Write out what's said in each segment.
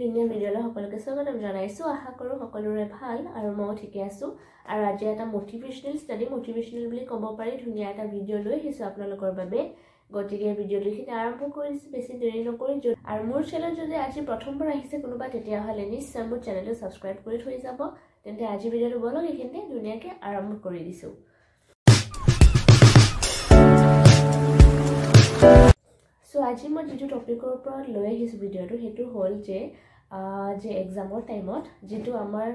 ধুনীয়া ভিডিঅ'লৈ সকলোকে স্বাগতম জনাইছো আশা কৰো সকলোৰে ভাল আৰু মই ঠিকে আছো আৰু আজি এটা মোটিভেশনাল ষ্টাডি মোটিভেশনাল বুলি ক'ব পাৰি ধুনীয়া এটা ভিডিঅ' লৈ আহিছো আপোনালোকৰ বাবে গতিকে ভিডিঅ'টো খিনি আৰম্ভ কৰিছো বেছি দেৰি নকৰি আৰু মোৰ চেনেল যদি আজি প্ৰথমবাৰ আহিছে কোনোবা তেতিয়া হলে নিশ্চয় মোৰ চেনেলটো সাবস্ক্ৰাইব কৰি থৈ যাব তেন্তে আজি ভিডিঅ'টো বলক এইখিনিতে ধুনীয়াকৈ আৰম্ভ কৰি দিছো সো আজি মই যেটো টপিকৰ ওপৰত লৈ আহিছো ভিডিঅ'টো হেতু হ'ল যে এক্সামৰ টাইমত যেটো আমাৰ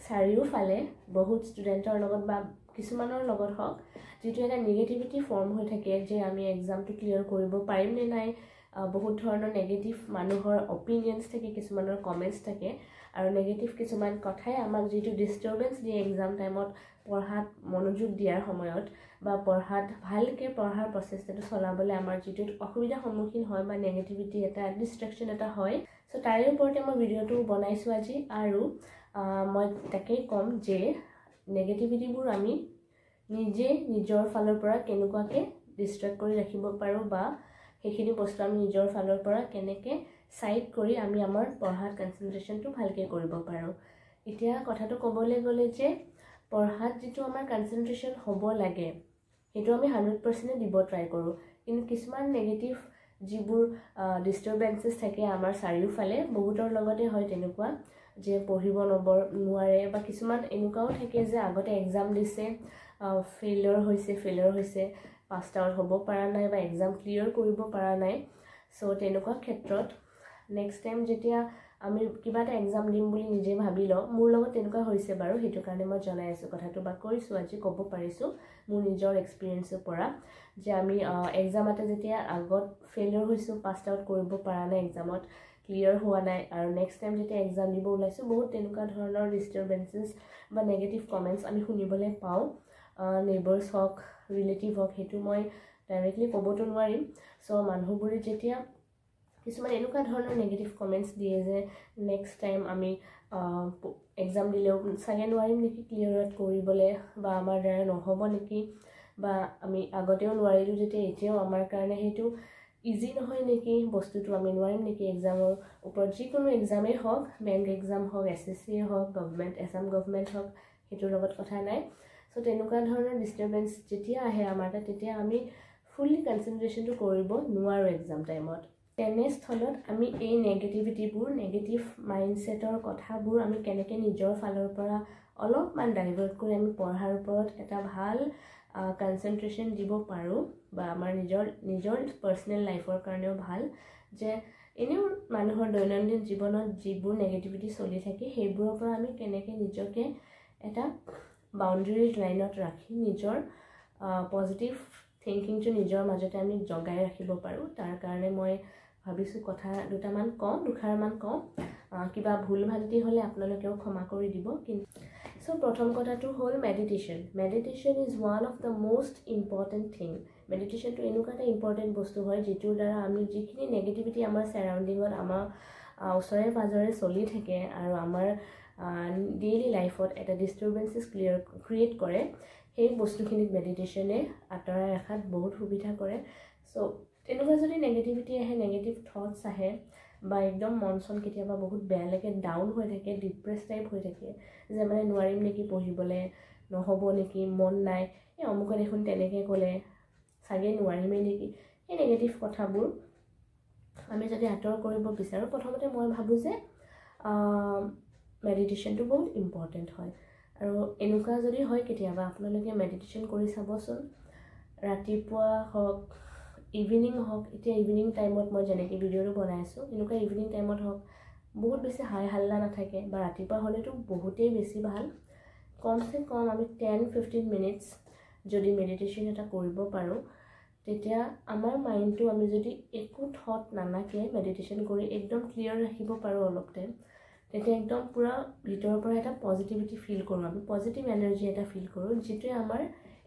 চাৰিওফালে বহুত ষ্টুডেণ্টৰ লগত বা কিছুমানৰ লগত হওক যেটো এটা নেগেটিভিটি ফৰ্ম হৈ থাকে যে আমি এক্সামটো ক্লিয়াৰ কৰিব পাৰিম নে নাই বহুত ধৰণৰ নেগেটিভ মানুহৰ অপিনিয়নছ থাকে কিছুমানৰ কমেন্টছ থাকে আৰু নেগেটিভ কিছুমান কথাই আমাক যেটো ডিস্টাৰবেন্স দিয়ে এক্সাম টাইমত পঢ়াত মনোযোগ দিয়াৰ সময়ত বা পঢ়াত ভালকে পঢ়াৰ প্ৰচেষ্টাটো চলাবলৈ আমাৰ যেটো অসুবিধাৰ সন্মুখীন হয় বা নেগেটিভিটি এটা ডিস্ট্ৰাকশন এটা হয় সো তাৰে ওপৰতে মই ভিডিঅ'টো বনাইছো আজি আৰু মই তাকেই কম যে নেগেটিভিটিবোৰ আমি নিজে নিজৰ ফালৰ পৰা কেনেকুৱাকে ডিস্ট্ৰাক্ট কৰি ৰাখিব পাৰো বা সেইখিনি বস্তু আমি নিজৰ ফালৰ পৰা কেনেকে সাইড কৰি আমি আমাৰ পঢ়াত কনসেন্ট্ৰেশনটো ভালকে কৰিব পাৰো এতিয়া কথাটো ক'বলৈ গ'লে যে পঢ়াত যেটো আমাৰ কনসেন্ট্ৰেশন হ'ব লাগে হেতু আমি 100% দিব ট্ৰাই কৰো কিন্তু কিছুমান নেগেটিভ যিবোৰ ডিস্টাৰবেন্সেস থাকে আমাৰ চাৰিওফালে বহুতৰ লগতে হয় তেনেকুৱা যে পঢ়িব নোৱাৰে বা কিছুমান এনেকুৱাও থাকে যে আগতে এক্সাম দিছে ফেইলিয়ৰ হৈছে পাছ আউট হ'ব পৰা নাই বা এক্সাম ক্লিয়াৰ কৰিব পৰা নাই সো তেনেকুৱা ক্ষেত্ৰত নেক্সট টাইম যেতিয়া আমি কিবা এটা এক্সাম দিম বুলি নিজে ভাবি লও মোৰ লগত তেনেকুৱা হৈছে বাৰু হেতু কাৰণে মই জনাই আছো কথাটো বা কৈছো আজি ক'ব পাৰিছো মোৰ নিজৰ এক্সপেৰিয়েন্সৰ পৰা যে আমি এক্সাম এটা যেতিয়া আগত ফেইলিয়ৰ হৈছো পাছ আউট কৰিব পৰা নাই এক্সামত ক্লিয়াৰ হোৱা নাই আৰু নেক্সট টাইম যেতিয়া এক্সাম দিব ওলাইছো বহুত তেনেকুৱা ধৰণৰ ডিস্টাৰবেন্সেস বা নেগেটিভ কমেন্টছ আমি শুনিবলৈ পাও নেইবাৰ্স হক ৰিলেটিভ হক হেতু মই ডাইৰেক্টলি ক'বতো নোৱাৰিম সো মানুহবোৰে যেতিয়া কিছুমান এনেকুৱা ধৰণৰ নেগেটিভ কমেন্টছ দিয়ে যে নেক্সট টাইম আমি এক্সাম দিলেও চাগে নোৱাৰিম নেকি ক্লিয়াৰ কৰিবলৈ বা আমাৰ দ্বাৰা নহ'ব নেকি বা আমি আগতেও নোৱাৰিলো যেতিয়া এতিয়াও আমাৰ কাৰণে হেতু ইজি নহয় নেকি বস্তুটো আমি নোৱাৰিম নেকি এক্সামৰ ওপৰত যিকোনো এক্সামে হওক বেংক এক্সাম হওক এসএসসি হওক গভৰ্ণমেণ্ট এছাম গভৰ্ণমেণ্ট হওক হেতুৰ লগত কথা নাই সো তেনেকুৱা ধৰণৰ ডিস্টাৰবেন্স যেতিয়া আহে আমাৰ তেতিয়া আমি ফুলি কনসেন্ট্ৰেশনটো কৰিব নোৱাৰো এক্সাম টাইমত তেনেস্থলত আমি এই নেগেটিভিটিবোৰ নেগেটিভ মাইন্ডসেটৰ কথাবোৰ আমি কেনেকৈ নিজৰ ফালৰ পৰা অলপমান ডাইভাৰ্ট কৰি আমি পঢ়াৰ ওপৰত এটা ভাল কনসেন্ট্ৰেশন দিব পাৰো বা আমাৰ নিজৰ পাৰ্সোনেল লাইফৰ কাৰণেও ভাল যে এনেও মানুহৰ দৈনন্দিন জীৱনত যিবোৰ নেগেটিভিটি চলি থাকে সেইবোৰৰ পৰা আমি কেনেকৈ নিজকে এটা বাউণ্ডাৰী লাইনত ৰাখি নিজৰ পজিটিভ থিংকিংটো নিজৰ মাজতে আমি জগাই ৰাখিব পাৰো তাৰ কাৰণে মই ভাবিছো কথা দুখাৰমান কম কিবা ভুল ভ্ৰান্তি হলে আপোনালোকেও ক্ষমা কৰি দিব কিন্তু সো প্ৰথম কথাটো হ'ল meditation is one of the most important thing মেডিটেশ্যনটো এনেকুৱা এটা ইম্পৰ্টেণ্ট বস্তু হয় যিটোৰ দ্বাৰা আমি যিখিনি নেগেটিভিটি আমাৰ সাৰাউণ্ডিঙত আমাৰ ওচৰে পাজৰে চলি থাকে আৰু আমাৰ ডেইলি লাইফত এটা ডিস্টাৰবেন্সেস ক্ৰিয়েট কৰে সেই বস্তুখিনিক মেডিটেশ্যনে আঁতৰাই ৰাখাত বহুত সুবিধা কৰে সো তেনেকুৱা যদি নেগেটিভিটি আহে নেগেটিভ থটছ আহে বা একদম মনচন কেতিয়াবা বহুত বেয়া লাগে ডাউন হৈ থাকে ডিপ্ৰেছ টাইপ হৈ থাকে যে মানে নোৱাৰিম নেকি পঢ়িবলৈ নহ'ব নেকি মন নাই এই অমুকে দেখোন তেনেকৈ ক'লে চাগে নোৱাৰিমেই নেকি এই নেগেটিভ কথাবোৰ আমি যদি আঁতৰ কৰিব বিচাৰোঁ প্ৰথমতে মই ভাবোঁ যে মেডিটেশ্যনটো বহুত ইম্পৰ্টেণ্ট হয় আৰু এনেকুৱা যদি হয় কেতিয়াবা আপোনালোকে মেডিটেশ্যন কৰি চাবচোন ৰাতিপুৱা হওক ইভিনিং হওক এতিয়া ইভিনিং টাইমত মই যেনেকৈ ভিডিঅ'টো বনাই আছোঁ এনেকুৱা ইভিনিং টাইমত হওক বহুত বেছি হাই হাল্লা নাথাকে বা ৰাতিপুৱা হ'লেতো বহুতেই বেছি ভাল কমচে কম আমি 10-15 মিনিটছ যদি মেডিটেশ্যন এটা কৰিব পাৰোঁ তেতিয়া আমাৰ মাইণ্ডটো আমি যদি একো থট নানাকে মেডিটেশ্যন কৰি একদম ক্লিয়াৰ ৰাখিব পাৰোঁ অলপ টাইম তেতিয়া একদম পুৰা ভিতৰৰ পৰা এটা পজিটিভিটি ফিল কৰোঁ আমি পজিটিভ এনাৰ্জি এটা ফিল কৰোঁ যিটোৱে আমাৰ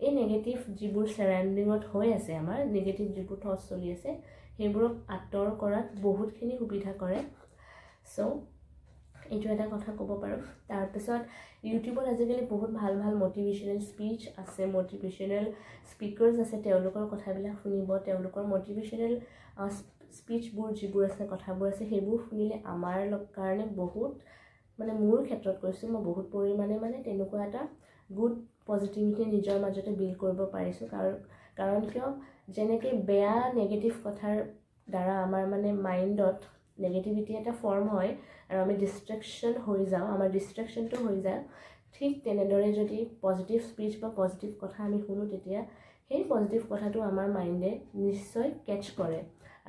এই নেগেটিভ যিবোৰ সাৰাউণ্ডিঙত হৈ আছে আমাৰ নেগেটিভ যিবোৰ থটছ চলি আছে সেইবোৰক আঁতৰ কৰাত বহুতখিনি সুবিধা কৰে সো এইটো এটা কথা ক'ব পাৰোঁ তাৰপিছত ইউটিউবত আজিকালি বহুত ভাল মটিভেশ্যনেল স্পীচ আছে মটিভেশ্যনেল স্পিকাৰ্ছ আছে তেওঁলোকৰ কথাবিলাক শুনিব তেওঁলোকৰ মটিভেশ্যনেল স্পিচবোৰ যিবোৰ আছে কথাবোৰ আছে সেইবোৰ শুনিলে আমাৰ কাৰণে বহুত মানে মোৰ ক্ষেত্ৰত কৈছোঁ মই বহুত পৰিমাণে মানে তেনেকুৱা এটা গুড পজিটিভিটি নিজৰ মাজতে বিল্ড কৰিব পাৰিছোঁ কাৰণ কিয় যেনেকৈ বেয়া নেগেটিভ কথাৰ দ্বাৰা আমাৰ মানে মাইণ্ডত নেগেটিভিটি এটা ফৰ্ম হয় আৰু আমি ডিষ্ট্ৰেকশ্যন হৈ যাওঁ আমাৰ ডিষ্ট্ৰেকশ্যনটো হৈ যায় ঠিক তেনেদৰে যদি পজিটিভ স্পিচ বা পজিটিভ কথা আমি শুনো তেতিয়া সেই পজিটিভ কথাটো আমাৰ মাইণ্ডে নিশ্চয় কেটচ কৰে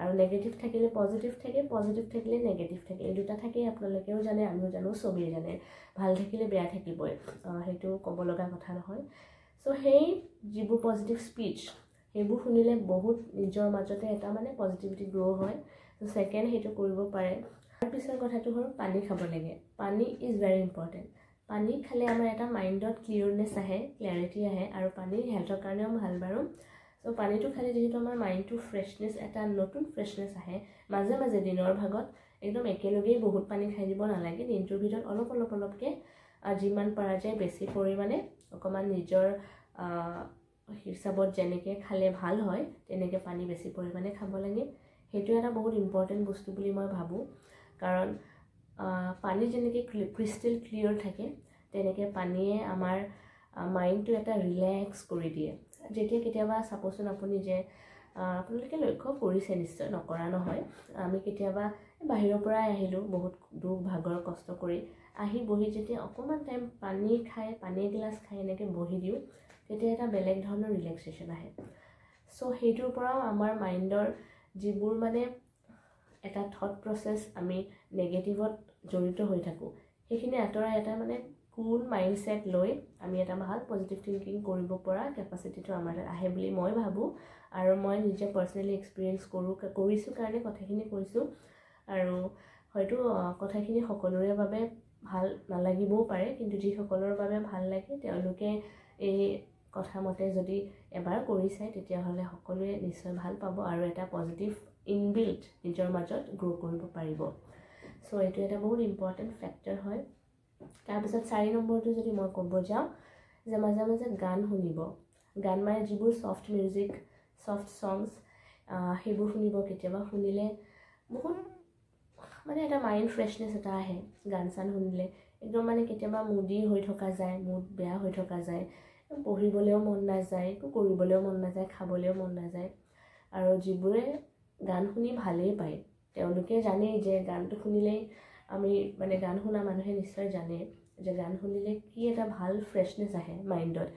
আৰু নেগেটিভ থাকিলে পজিটিভ থাকে পজিটিভ থাকিলে নেগেটিভ থাকে এই দুটা থাকেই আপোনালোকেও জানে আমিও জানো চবেই জানে ভাল থাকিলে বেয়া থাকিবই সেইটো ক'ব লগা কথা নহয় চ' সেই যিবোৰ পজিটিভ স্পিচ সেইবোৰ শুনিলে বহুত নিজৰ মাজতে এটা মানে পজিটিভিটি গ্ৰ' হয় চ' ছেকেণ্ড সেইটো কৰিব পাৰে তাৰপিছৰ কথাটো হ'ল পানী খাব লাগে পানী ইজ ভেৰি ইম্পৰ্টেণ্ট পানী খালে আমাৰ এটা মাইণ্ডত ক্লিয়াৰনেছ আহে ক্লেৰিটি আহে আৰু পানী হেল্থৰ কাৰণেও ভাল বাৰু চ' পানীটো খালে যিহেতু আমাৰ মাইণ্ডটো ফ্ৰেছনেছ এটা নতুন ফ্ৰেছনেছ আহে মাজে মাজে দিনৰ ভাগত একদম একেলগেই বহুত পানী খাই দিব নালাগে দিনটোৰ ভিতৰত অলপকৈ যিমান পৰা যায় বেছি পৰিমাণে অকণমান নিজৰ হিচাপত যেনেকৈ খালে ভাল হয় তেনেকৈ পানী বেছি পৰিমাণে খাব লাগে সেইটো এটা বহুত ইম্পৰ্টেণ্ট বস্তু বুলি মই ভাবোঁ কাৰণ পানী যেনেকৈ ক্ৰিষ্টেল ক্লিয়াৰ থাকে তেনেকৈ পানীয়ে আমাৰ মাইণ্ডটো এটা ৰিলেক্স কৰি দিয়ে যেতিয়া কেতিয়াবা চাবচোন আপুনি যে আপোনালোকে লক্ষ্য কৰিছে নিশ্চয় নকৰা নহয় আমি কেতিয়াবা বাহিৰৰ পৰাই আহিলোঁ বহুত দুখ ভাগৰ কষ্ট কৰি আহি বহি যেতিয়া অকণমান টাইম পানী খাই পানী এগিলাচ খাই এনেকৈ বহি দিওঁ তেতিয়া এটা বেলেগ ধৰণৰ ৰিলেক্সেশ্যন আহে চ' সেইটোৰ পৰাও আমাৰ মাইণ্ডৰ যিবোৰ মানে এটা থট প্ৰচেছ আমি নেগেটিভত জড়িত হৈ থাকোঁ সেইখিনি আঁতৰাই এটা মানে কুল মাইণ্ডছেট লৈ আমি এটা ভাল পজিটিভ থিংকিং কৰিব পৰা কেপাচিটিটো আমাৰ তাত আহে বুলি মই ভাবোঁ আৰু মই নিজে পাৰ্চনেলি এক্সপিৰিয়েঞ্চ কৰিছোঁ কাৰণে কথাখিনি কৈছোঁ আৰু হয়তো কথাখিনি সকলোৰে বাবে ভাল নালাগিবও পাৰে কিন্তু যিসকলৰ বাবে ভাল লাগে তেওঁলোকে এই কথা মতে যদি এবাৰ কৰি চায় তেতিয়াহ'লে সকলোৱে নিশ্চয় ভাল পাব আৰু এটা পজিটিভ ইনবিল্ট নিজৰ মাজত গ্ৰ' কৰিব পাৰিব চ' এইটো এটা বহুত ইম্পৰ্টেণ্ট ফেক্টৰ হয় তাৰপিছত 4 নম্বৰটো যদি মই ক'ব যাওঁ যে মাজে মাজে গান শুনিব গান মানে যিবোৰ ছফ্ট মিউজিক ছফ্ট ছংছ সেইবোৰ শুনিব কেতিয়াবা শুনিলে বহুত মানে এটা মাইণ্ড ফ্ৰেছনেছ এটা আহে গান চান শুনিলে একদম মানে কেতিয়াবা মুডি হৈ থকা যায় মুড বেয়া হৈ থকা যায় পঢ়িবলৈও মন নাযায় একো কৰিবলৈও মন নাযায় খাবলৈও মন নাযায় আৰু যিবোৰে গান শুনি ভালেই পায় তেওঁলোকে জানেই যে গানটো শুনিলেই আমি মানে গান শুনা মানুহে নিশ্চয় জানে যে গান শুনিলে কি এটা ভাল ফ্ৰেছনেছ আহে মাইণ্ডত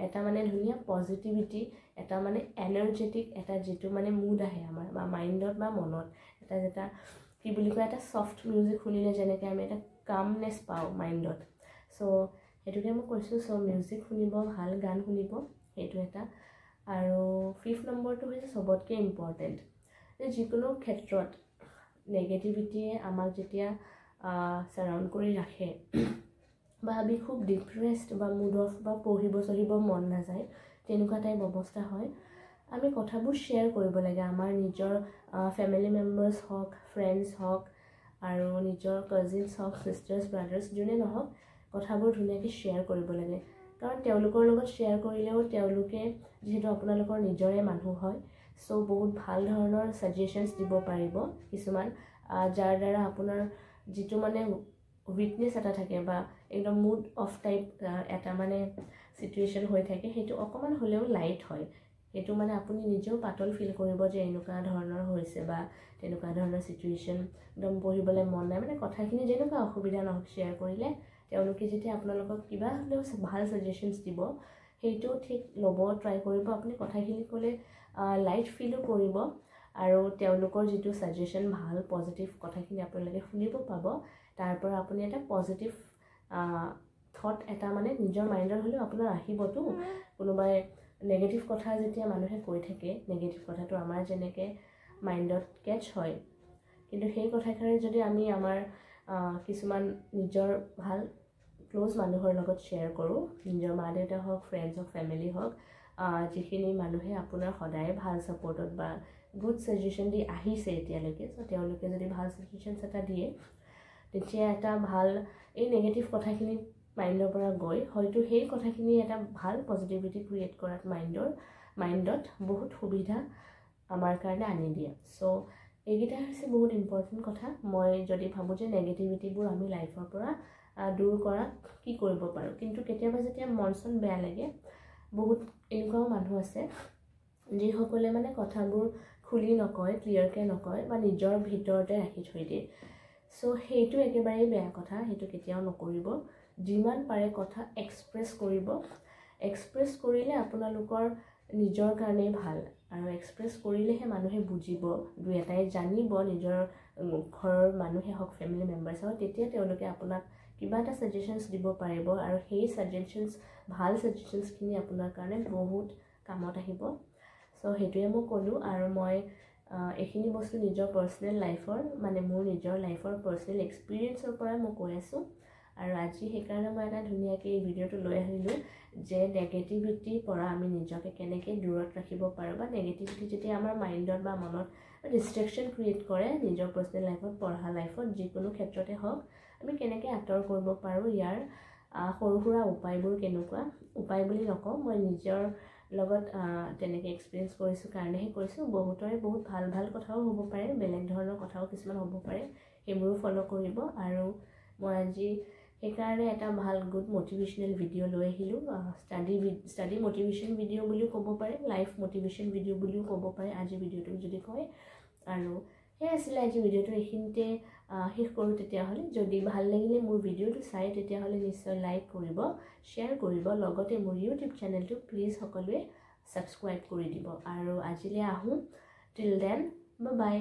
এটা মানে ধুনীয়া পজিটিভিটি এটা মানে এনাৰ্জেটিক এটা যিটো মানে মুড আহে আমাৰ বা মাইণ্ডত বা মনত এটা কি বুলি কয় এটা ছফ্ট মিউজিক শুনিলে যেনেকৈ আমি এটা কামনেছ পাওঁ মাইণ্ডত চ' সেইটোকে মই কৈছোঁ চ' মিউজিক শুনিব ভাল গান শুনিব সেইটো এটা আৰু 5th নম্বৰটো হৈছে চবতকৈ ইম্পৰ্টেণ্ট যে যিকোনো ক্ষেত্ৰত নেগেটিভিটিয়ে আমাক যেতিয়া ছাৰাউণ্ড কৰি ৰাখে বা আমি খুব ডিপ্ৰেছড বা মুড অফ বা পঢ়িব মন নাযায় তেনেকুৱা টাইপ অৱস্থা হয় আমি কথাবোৰ শ্বেয়াৰ কৰিব লাগে আমাৰ নিজৰ ফেমিলি মেম্বাৰ্ছ হওক ফ্ৰেণ্ডছ হওক আৰু নিজৰ কাজিনছ হওক ছিষ্টাৰ্ছ ব্ৰাদাৰ্ছ যোনে নহওক কথাবোৰ ধুনীয়াকৈ শ্বেয়াৰ কৰিব লাগে কাৰণ তেওঁলোকৰ লগত শ্বেয়াৰ কৰিলেও তেওঁলোকে যিহেতু আপোনালোকৰ নিজৰে মানুহ হয় চ' বহুত ভাল ধৰণৰ ছাজেশ্যনছ দিব পাৰিব কিছুমান যাৰ দ্বাৰা আপোনাৰ যিটো মানে উইকনেছ এটা থাকে বা একদম মুড অফ টাইপ এটা মানে চিটুৱেশ্যন হৈ থাকে সেইটো অকণমান হ'লেও লাইট হয় সেইটো মানে আপুনি নিজেও পাতল ফিল কৰিব যে এনেকুৱা ধৰণৰ হৈছে বা তেনেকুৱা ধৰণৰ চিটুৱেশ্যন একদম পঢ়িবলৈ মন নাই মানে কথাখিনি যেনেকুৱা অসুবিধা নহওক শ্বেয়াৰ কৰিলে তেওঁলোকে যেতিয়া আপোনালোকক কিবা হ'লেও ভাল ছাজেশ্যনছ দিব সেইটো ঠিক ল'ব ট্ৰাই কৰিব আপুনি কথাখিনি ক'লে লাইট ফিলো কৰিব আৰু তেওঁলোকৰ যিটো ছাজেশ্যন ভাল পজিটিভ কথাখিনি আপোনালোকে শুনিব পাব তাৰ পৰা আপুনি এটা পজিটিভ থট এটা মানে নিজৰ মাইণ্ডত হ'লেও আপোনাৰ আহিবতো কোনোবাই নেগেটিভ কথা যেতিয়া মানুহে কৈ থাকে নেগেটিভ কথাটো আমাৰ যেনেকৈ মাইণ্ডত কেটচ হয় কিন্তু সেই কথাষাৰে যদি আমি আমাৰ কিছুমান নিজৰ ভাল ক্ল'জ মানুহৰ লগত শ্বেয়াৰ কৰোঁ নিজৰ মা দেউতা হওক ফ্ৰেণ্ডছ হওক ফেমিলি হওক যিখিনি মানুহে আপোনাৰ সদায় ভাল ছাপৰ্টত বা গুড ছাজেশ্যন দি আহিছে এতিয়ালৈকে চ' তেওঁলোকে যদি ভাল ছাজেশ্যনছ এটা দিয়ে তেতিয়া এটা ভাল এই নেগেটিভ কথাখিনি মাইণ্ডৰ পৰা গৈ হয়তো সেই কথাখিনি এটা ভাল পজিটিভিটি ক্ৰিয়েট কৰাত মাইণ্ডত বহুত সুবিধা আমাৰ কাৰণে আনি দিয়ে চ' এইকেইটা হৈছে বহুত ইম্পৰ্টেণ্ট কথা। মই যদি ভাবোঁ যে নেগেটিভিটিবোৰ আমি লাইফৰ পৰা দূৰ কৰা কি কৰিব পাৰোঁ, কিন্তু কেতিয়াবা যেতিয়া মন চন বেয়া লাগে, বহুত এনেকুৱাও মানুহ আছে যিসকলে মানে কথাবোৰ খুলি নকয়, ক্লিয়াৰকৈ নকয় বা নিজৰ ভিতৰতে ৰাখি থৈ দিয়ে। চ' সেইটো একেবাৰেই বেয়া কথা, সেইটো কেতিয়াও নকৰিব। যিমান পাৰে কথা এক্সপ্ৰেছ কৰিব। এক্সপ্ৰেছ কৰিলে আপোনালোকৰ নিজৰ কাৰণেই ভাল, আৰু এক্সপ্ৰেছ কৰিলেহে মানুহে বুজিব, দুই এটাই জানিব, নিজৰ ঘৰৰ মানুহে হওক, ফেমিলি মেম্বাৰ্ছ হওক, তেতিয়া তেওঁলোকে আপোনাক কিবা এটা ছাজেশ্যনছ দিব পাৰিব, আৰু সেই ছাজেশ্যনছ, ভাল ছাজেশ্যনছখিনি আপোনাৰ কাৰণে বহুত কামত আহিব। চ' সেইটোৱে মই ক'লোঁ। আৰু মই এইখিনি বস্তু নিজৰ পাৰ্চনেল লাইফৰ, মানে মোৰ নিজৰ লাইফৰ পাৰ্চনেল এক্সপিৰিয়েঞ্চৰ পৰা মই কৈ আছোঁ। আৰু আজি সেইকাৰণে মই এটা ধুনীয়াকৈ এই ভিডিঅ'টো লৈ আহিলোঁ যে নেগেটিভিটিৰ পৰা আমি নিজকে কেনেকৈ দূৰত ৰাখিব পাৰোঁ, বা নেগেটিভিটি যেতিয়া আমাৰ মাইণ্ডত বা মনত ডিষ্ট্ৰেকশ্যন ক্ৰিয়েট কৰে নিজৰ পাৰ্চনেল লাইফত, পঢ়া লাইফত, যিকোনো ক্ষেত্ৰতে হওক, আমি কেনেকৈ আঁতৰ কৰিব পাৰোঁ, ইয়াৰ সৰু সুৰা উপায়বোৰ কেনেকুৱা। উপায় বুলি নকওঁ, মই নিজৰ লগত তেনেকৈ এক্সপিৰিয়েঞ্চ কৰিছোঁ কাৰণেহে কৈছোঁ। বহুতৰে বহুত ভাল ভাল কথাও হ'ব পাৰে, বেলেগ ধৰণৰ কথাও কিছুমান হ'ব পাৰে, সেইবোৰো ফ'ল' কৰিব। আৰু মই আজি সেইকাৰণে এটা ভাল গুড মটিভেশ্যনেল ভিডিঅ' লৈ আহিলোঁ। ষ্টাডি মটিভেশ্যন ভিডিঅ' বুলিও ক'ব পাৰে, লাইফ মটিভেশ্যন ভিডিঅ' বুলিও ক'ব পাৰে আজি ভিডিঅ'টো যদি কয়। আৰু সেই আছিলে আজি ভিডিঅ'টো, এইখিনিতে শেষ কৰোঁ তেতিয়াহ'লে। যদি ভাল লাগিলে মোৰ ভিডিঅ'টো চাই, তেতিয়াহ'লে নিশ্চয় লাইক কৰিব, শ্বেয়াৰ কৰিব, লগতে মোৰ ইউটিউব চেনেলটো প্লিজ সকলোৱে ছাবস্ক্ৰাইব কৰি দিব। আৰু আজিলৈ আহোঁ, টিল দেন, বাই বাই।